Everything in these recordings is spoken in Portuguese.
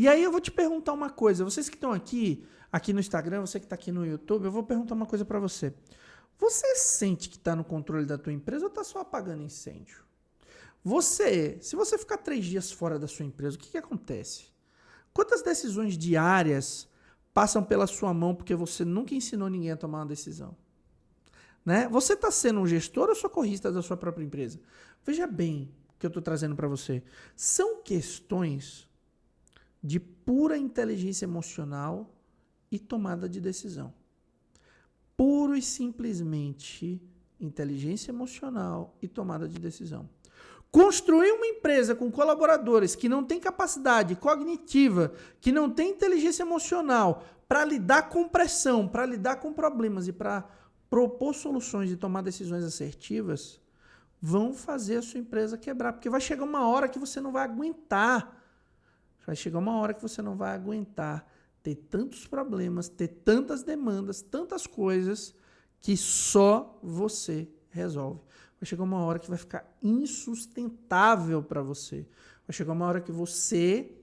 E aí eu vou te perguntar uma coisa. Vocês que estão aqui no Instagram, você que está aqui no YouTube, eu vou perguntar uma coisa para você. Você sente que está no controle da tua empresa ou está só apagando incêndio? Se você ficar 3 dias fora da sua empresa, o que acontece? Quantas decisões diárias passam pela sua mão porque você nunca ensinou ninguém a tomar uma decisão? Né? Você está sendo um gestor ou socorrista da sua própria empresa? Veja bem o que eu estou trazendo para você. São questões de pura inteligência emocional e tomada de decisão. Puro e simplesmente inteligência emocional e tomada de decisão. Construir uma empresa com colaboradores que não têm capacidade cognitiva, que não têm inteligência emocional para lidar com pressão, para lidar com problemas e para propor soluções e tomar decisões assertivas, vão fazer a sua empresa quebrar. Porque vai chegar uma hora que você não vai aguentar. Vai chegar uma hora que você não vai aguentar ter tantos problemas, ter tantas demandas, tantas coisas que só você resolve. Vai chegar uma hora que vai ficar insustentável para você. Vai chegar uma hora que você,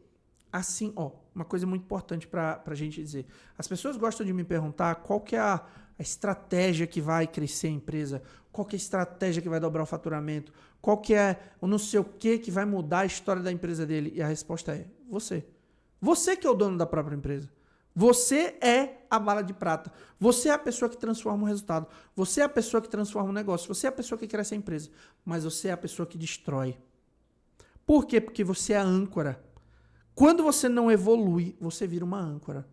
assim, uma coisa muito importante para a gente dizer. As pessoas gostam de me perguntar qual que é a estratégia que vai crescer a empresa, qual que é a estratégia que vai dobrar o faturamento, qual que é o não sei o que vai mudar a história da empresa dele. E a resposta é você. Você que é o dono da própria empresa. Você é a bala de prata. Você é a pessoa que transforma o resultado. Você é a pessoa que transforma o negócio. Você é a pessoa que cresce a empresa. Mas você é a pessoa que destrói. Por quê? Porque você é a âncora. Quando você não evolui, você vira uma âncora.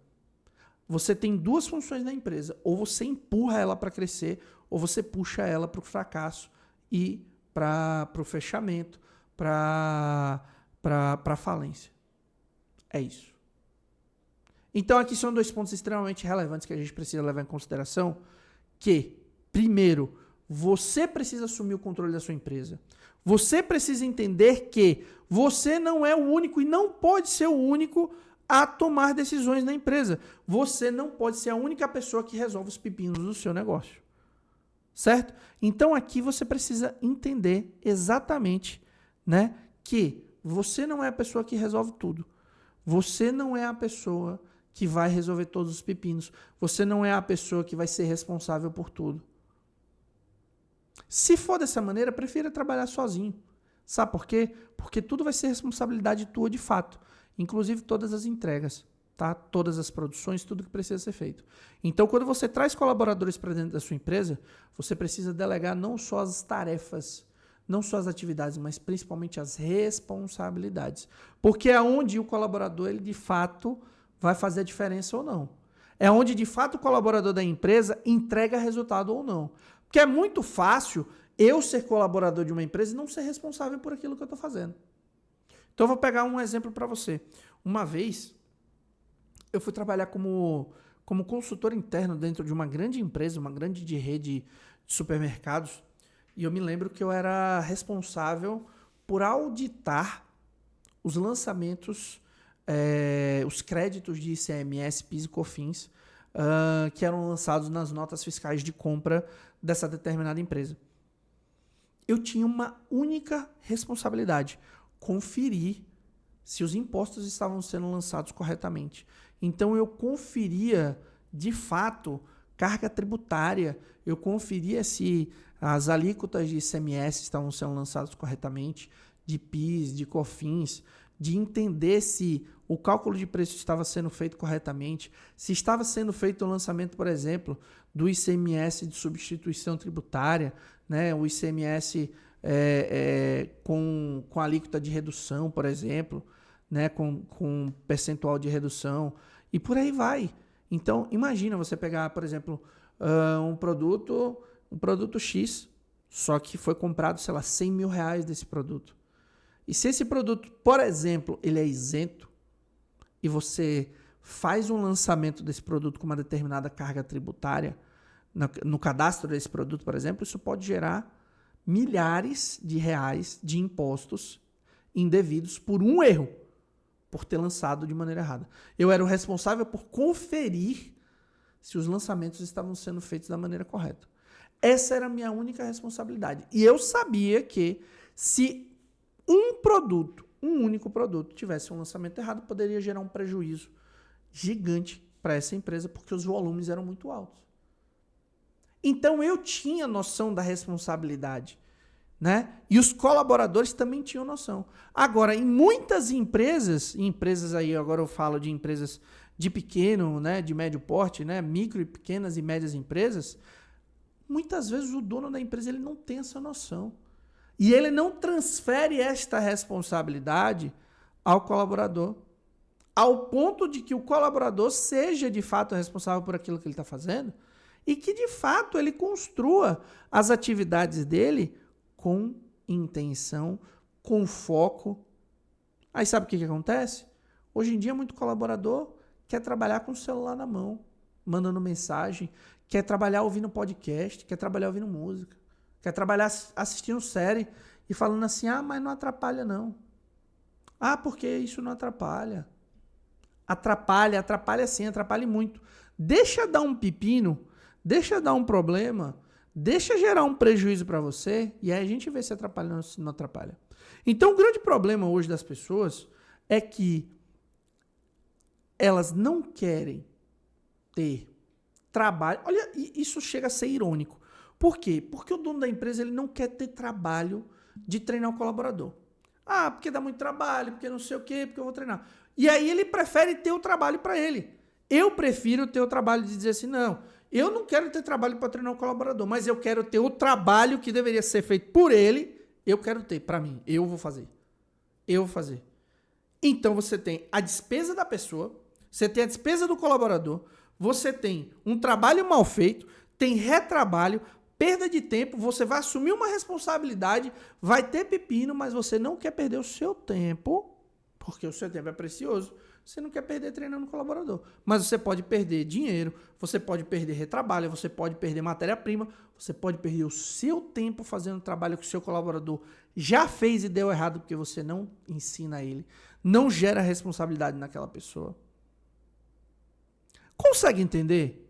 Você tem 2 funções na empresa. Ou você empurra ela para crescer, ou você puxa ela para o fracasso e para o fechamento, para a falência. É isso. Então, aqui são 2 pontos extremamente relevantes que a gente precisa levar em consideração, que, primeiro, você precisa assumir o controle da sua empresa. Você precisa entender que você não é o único e não pode ser o único a tomar decisões na empresa. Você não pode ser a única pessoa que resolve os pepinos do seu negócio. Certo? Então, aqui você precisa entender exatamente, né, que você não é a pessoa que resolve tudo. Você não é a pessoa que vai resolver todos os pepinos. Você não é a pessoa que vai ser responsável por tudo. Se for dessa maneira, prefira trabalhar sozinho. Sabe por quê? Porque tudo vai ser responsabilidade tua de fato. Inclusive todas as entregas, tá? Todas as produções, tudo que precisa ser feito. Então, quando você traz colaboradores para dentro da sua empresa, você precisa delegar não só as tarefas, não só as atividades, mas principalmente as responsabilidades. Porque é onde o colaborador, ele de fato vai fazer a diferença ou não. É onde, de fato, o colaborador da empresa entrega resultado ou não. Porque é muito fácil eu ser colaborador de uma empresa e não ser responsável por aquilo que eu estou fazendo. Então, eu vou pegar um exemplo para você. Uma vez, eu fui trabalhar como consultor interno dentro de uma grande empresa, uma grande rede de supermercados, e eu me lembro que eu era responsável por auditar os lançamentos, os créditos de ICMS, PIS e COFINS, que eram lançados nas notas fiscais de compra dessa determinada empresa. Eu tinha uma única responsabilidade: conferir se os impostos estavam sendo lançados corretamente. Então eu conferia, de fato, carga tributária, eu conferia se as alíquotas de ICMS estavam sendo lançadas corretamente, de PIS, de COFINS, de entender se o cálculo de preço estava sendo feito corretamente, se estava sendo feito o lançamento, por exemplo, do ICMS de substituição tributária, né, o ICMS com alíquota de redução, por exemplo, né, com percentual de redução, e por aí vai. Então, imagina você pegar, por exemplo, um produto X, só que foi comprado, sei lá, 100 mil reais desse produto. E se esse produto, por exemplo, ele é isento, e você faz um lançamento desse produto com uma determinada carga tributária, no cadastro desse produto, por exemplo, isso pode gerar milhares de reais de impostos indevidos por um erro, por ter lançado de maneira errada. Eu era o responsável por conferir se os lançamentos estavam sendo feitos da maneira correta. Essa era a minha única responsabilidade. E eu sabia que se um produto um único produto tivesse um lançamento errado, poderia gerar um prejuízo gigante para essa empresa, porque os volumes eram muito altos. Então eu tinha noção da responsabilidade, né? E os colaboradores também tinham noção. Agora, em muitas empresas aí, agora eu falo de empresas de pequeno, né, de médio porte, né, micro e pequenas e médias empresas, muitas vezes o dono da empresa ele não tem essa noção. E ele não transfere esta responsabilidade ao colaborador, ao ponto de que o colaborador seja de fato responsável por aquilo que ele está fazendo e que de fato ele construa as atividades dele com intenção, com foco. Aí sabe o que acontece? Hoje em dia muito colaborador quer trabalhar com o celular na mão, mandando mensagem, quer trabalhar ouvindo podcast, quer trabalhar ouvindo música, quer trabalhar assistindo série e falando assim, mas não atrapalha não. Porque isso não atrapalha. Atrapalha sim, atrapalha muito. Deixa dar um pepino, deixa dar um problema, deixa gerar um prejuízo para você e aí a gente vê se atrapalha ou se não atrapalha. Então o grande problema hoje das pessoas é que elas não querem ter trabalho. Olha, isso chega a ser irônico. Por quê? Porque o dono da empresa ele não quer ter trabalho de treinar o colaborador. Porque dá muito trabalho, porque não sei o quê, porque eu vou treinar. E aí ele prefere ter o trabalho para ele. Eu prefiro ter o trabalho de dizer assim, não, eu não quero ter trabalho para treinar o colaborador, mas eu quero ter o trabalho que deveria ser feito por ele, eu quero ter para mim, eu vou fazer. Então você tem a despesa da pessoa, você tem a despesa do colaborador, você tem um trabalho mal feito, tem retrabalho, perda de tempo, você vai assumir uma responsabilidade, vai ter pepino, mas você não quer perder o seu tempo, porque o seu tempo é precioso, você não quer perder treinando o colaborador. Mas você pode perder dinheiro, você pode perder retrabalho, você pode perder matéria-prima, você pode perder o seu tempo fazendo trabalho que o seu colaborador já fez e deu errado porque você não ensina ele, não gera responsabilidade naquela pessoa. Consegue entender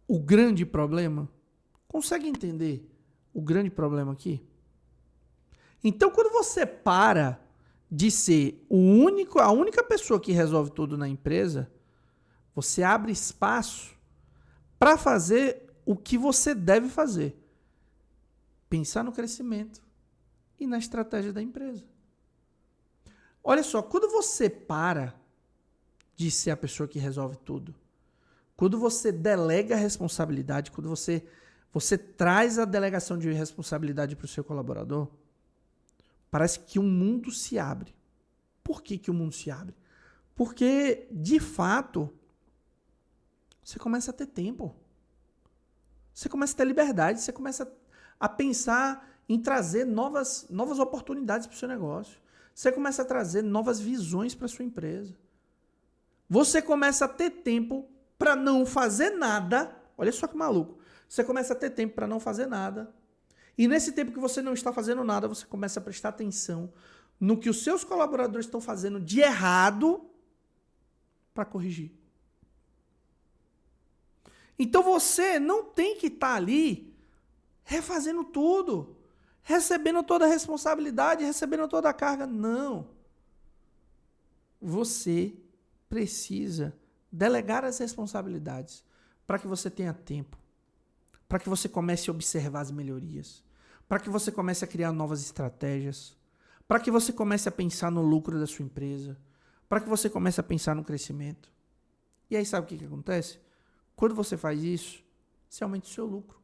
o grande problema? Consegue entender o grande problema aqui? Então, quando você para de ser a única pessoa que resolve tudo na empresa, você abre espaço para fazer o que você deve fazer. Pensar no crescimento e na estratégia da empresa. Olha só, quando você para de ser a pessoa que resolve tudo, quando você delega a responsabilidade, quando você traz a delegação de responsabilidade para o seu colaborador, parece que o mundo se abre. Por que o mundo se abre? Porque, de fato, você começa a ter tempo. Você começa a ter liberdade, você começa a pensar em trazer novas oportunidades para o seu negócio. Você começa a trazer novas visões para a sua empresa. Você começa a ter tempo para não fazer nada. Olha só que maluco. Você começa a ter tempo para não fazer nada. E nesse tempo que você não está fazendo nada, você começa a prestar atenção no que os seus colaboradores estão fazendo de errado para corrigir. Então você não tem que estar ali refazendo tudo, recebendo toda a responsabilidade, recebendo toda a carga. Não. Você precisa delegar as responsabilidades para que você tenha tempo, para que você comece a observar as melhorias, para que você comece a criar novas estratégias, para que você comece a pensar no lucro da sua empresa, para que você comece a pensar no crescimento. E aí sabe o que acontece? Quando você faz isso, você aumenta o seu lucro.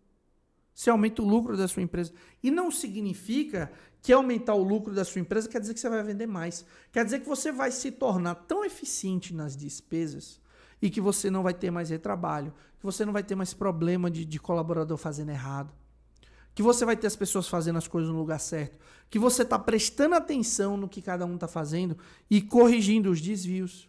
Você aumenta o lucro da sua empresa. E não significa que aumentar o lucro da sua empresa quer dizer que você vai vender mais. Quer dizer que você vai se tornar tão eficiente nas despesas e que você não vai ter mais retrabalho, que você não vai ter mais problema de colaborador fazendo errado, que você vai ter as pessoas fazendo as coisas no lugar certo, que você está prestando atenção no que cada um está fazendo e corrigindo os desvios.